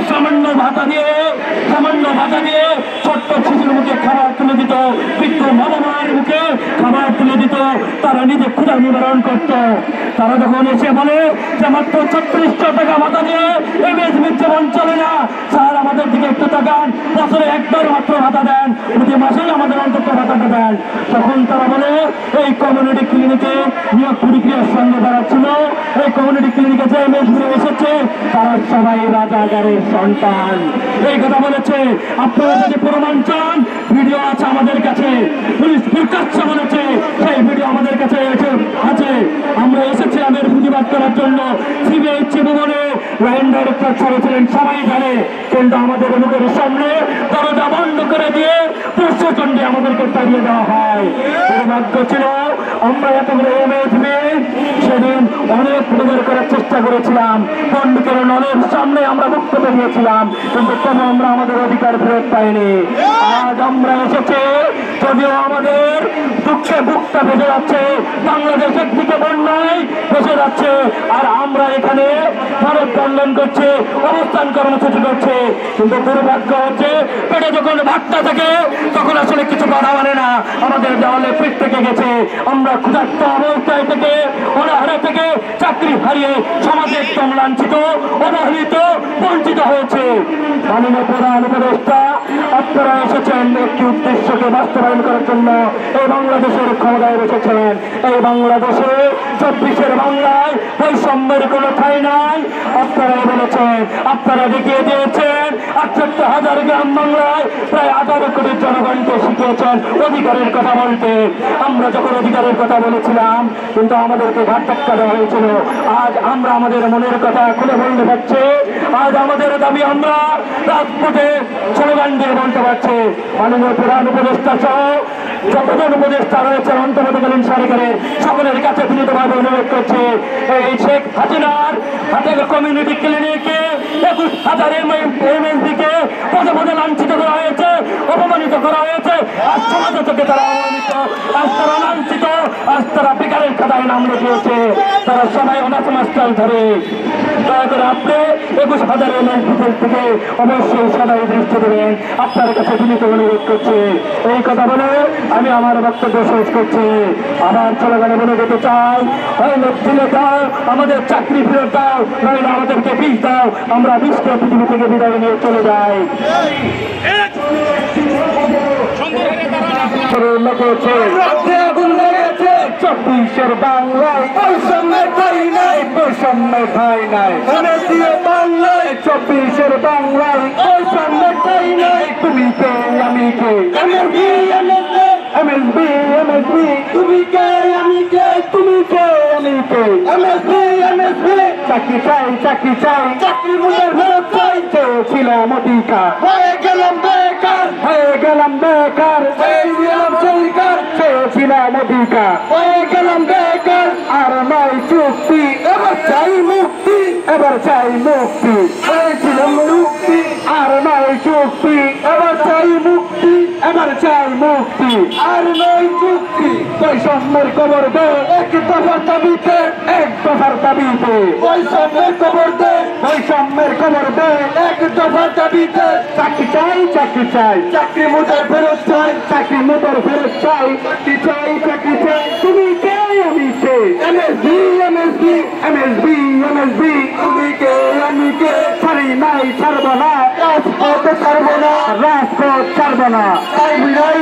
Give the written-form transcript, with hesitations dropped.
সামান্য ভাতা দিয়ে ছোট্ট শিশুর মুখে খাবার তুলে দিত, বৃদ্ধ মা-বাবার মুখে খাবার তুলে দিত, তারা নিজে ক্ষুধা নিবারণ করত। তারা যখন এসে বলে যে মাত্র 3600 টাকা ভাতা দিয়ে এমএসবির জীবন চলে না, স্যার আমাদের দিকে একটু তাকান, বছরে একবার মাত্র ভাতা দেন, প্রতি মাসেই আমাদের অন্তত ভাতাটা দেন। তখন তারা বলে এই কমিউনিটি ক্লিনিকে নিয়োগ প্রক্রিয়ার সঙ্গে দাঁড়াচ্ছিল, এই কমিউনিটি ক্লিনিকে যে এমএসবি এসেছে তারা সবাই রাজাগারের সন্তান। এই কথা বলেছে। আপনারা যদি প্রমাণ চান, ভিডিও আছে আমাদের কাছে, পুলিশ প্রকাশ্যে বলেছে, সেই ভিডিও আমাদের কাছে আছে। আমরা এসেছিলাম এর প্রতিবাদ করার জন্য। সিবিআই ভবনে লাইন ডাইরেক্টর ছেড়েছিলেন, সবাই জানে, কিন্তু আমাদের মুখের সামনে দরজা বন্ধ করে দিয়ে প্রশাসনকে আমাদেরকে তাড়িয়ে দেওয়া হয়। দুর্ভাগ্য ছিল আমরা এতগুলো এমএসবি সেদিন অনেক প্রচার করার চেষ্টা করেছিলাম, পণ্ডিতের নলের সামনে আমরা বক্তব্য দিয়েছিলাম, কিন্তু তবু আমরা আমাদের অধিকার ফেরত পাইনি। আজ আমরা এসেছি, যদিও আমাদের দুঃখে বুকটা ভেসে যাচ্ছে, বাংলাদেশের দিকে বন্যায় ভেসে যাচ্ছে, আর আমরা এখানে ভারত বন্ধন করছে, অবস্থান কর্মসূচি করছে, কিন্তু দুর্ভাগ্য হচ্ছে পেটে যখন ভাতটা থাকে তখন আসলে কিছু বাধা মানে না, আমাদের দেওয়ালে পিঠ থেকে গেছে। আমরা ক্ষুধার্ত অবস্থায় থেকে, অনাহারে থেকে, চাকরি হারিয়ে সমাজে একদম লাঞ্ছিত, অবহেলিত, বঞ্চিত হয়েছে। মাননীয় প্রধান উপদেষ্টা, আপনারা এসেছেন একটি উদ্দেশ্যকে বাস্তবায়ন করার জন্য, এই বাংলাদেশের ক্ষমতায় বসেছেন। এই বাংলাদেশে 24-এর বাংলায় বৈষম্যের কোনো ঠাঁই নাই। আপনারাই বলেছেন, আপনারা দেখিয়ে দিয়েছেন 68,000 গ্রাম বাংলায় প্রায় 18 কোটি জনগণকে শিখিয়েছেন অধিকারের কথা বলতে। আমরা যখন অধিকারের কথা বলেছিলাম, কিন্তু আমাদেরকে ঘাট ধাক্কা দেওয়া হয়েছিল। আজ আমরা আমাদের মনের কথা খুলে বলতে পারছি, আজ আমাদের দাবি আমরা রাজপথে স্লোগান দিয়ে বলতে পারছি। মাননীয় প্রধান উপদেষ্টা সহ যতজন উপদেষ্টা রয়েছে অন্তর্বর্তীকালীন সরকারের সকলের কাছে বিনীতভাবে অনুরোধ করছে, এই শেখ হাসিনার হাতে কমিউনিটি ক্লিনিকে 21,000 এমএসবিকে পদে পদে লাঞ্ছিত করা হয়েছে, অপমানিত করা হয়েছে। আজ সমাজে থেকে তারা অপমানিত, আজ তারা লাঞ্ছিত, আজ তারা বেকারের খাতায় নাম লিখিয়েছে, তারা সবাই অনাথ মাস্টার ধরে। দয়া করে আপনি 21,000 এমএসবিদের থেকে অবশ্যই সবাই দৃষ্টি দেবেন, আপনার কাছে বিনীত অনুরোধ করছে। এই কথা বলে আমি আমার বক্তব্য শেষ করছি। আমার স্লোগানে বলে যেতে চাই, হয় দিলে দাও, আমাদের চাকরি ফেরত দাও, নইলে আমাদেরকে বিষ দাও, আমরা বিষকে পৃথিবী থেকে বিদায় নিয়ে চলে যাই। লেগেছে 24-এর বাংলায় বৈষম্যের ঠাঁই নাই, বৈষম্যের ঠাঁই নাই, মনে দিয়ে বাংলায় 24-এর বাংলায় বৈষম্যের ঠাঁই নাই। তুমি কে আমি কে, এমএসবি এমএসবি এমএসবি, তুমি কে আমি কে, তুমি কে আমি কে, এমএসবি এমএসবি। চাকরি চাই, চাকরি চাই, চাকরি মুখের ফেরত চাই, চেয়েছিলাম অধিকার, হয়ে গেলাম বেকার, হয়ে গেলাম বেকার, চেয়েছিলাম অধিকার, হয়ে গেলাম বেকার। আর নয় চুক্তি, এবার চাই মুক্তি, এবার চাই মুক্তি, চেয়েছিলাম মুক্তি, আর নয় চুক্তি, এবার চাই মুক্তি, এবার চাই মুক্তি, আর নয় চুক্তি। বৈষম্যের খবর দে, এক দফার দাবিতে, এক দফার দাবিতে, বৈষম্যের খবর দে, বৈষম্যের খবর দে, এক দফার দাবিতে। চাকরি চাই, চাকরি চাই, চাকরি মোটর ফেরত চাই, চাকরি মোটর ফেরত চাই, চাকরি চাই, চাকরি চাই। তুমি কে আমি কে, এমএসবি এমএসবি এমএসবি এমএসবি, তুমি কে আমি কে। ছাড়ি নাই ছাড়বো না, রাজপথ ছাড়বো না, রাজপথ ছাড়বো না, তাই বিদায়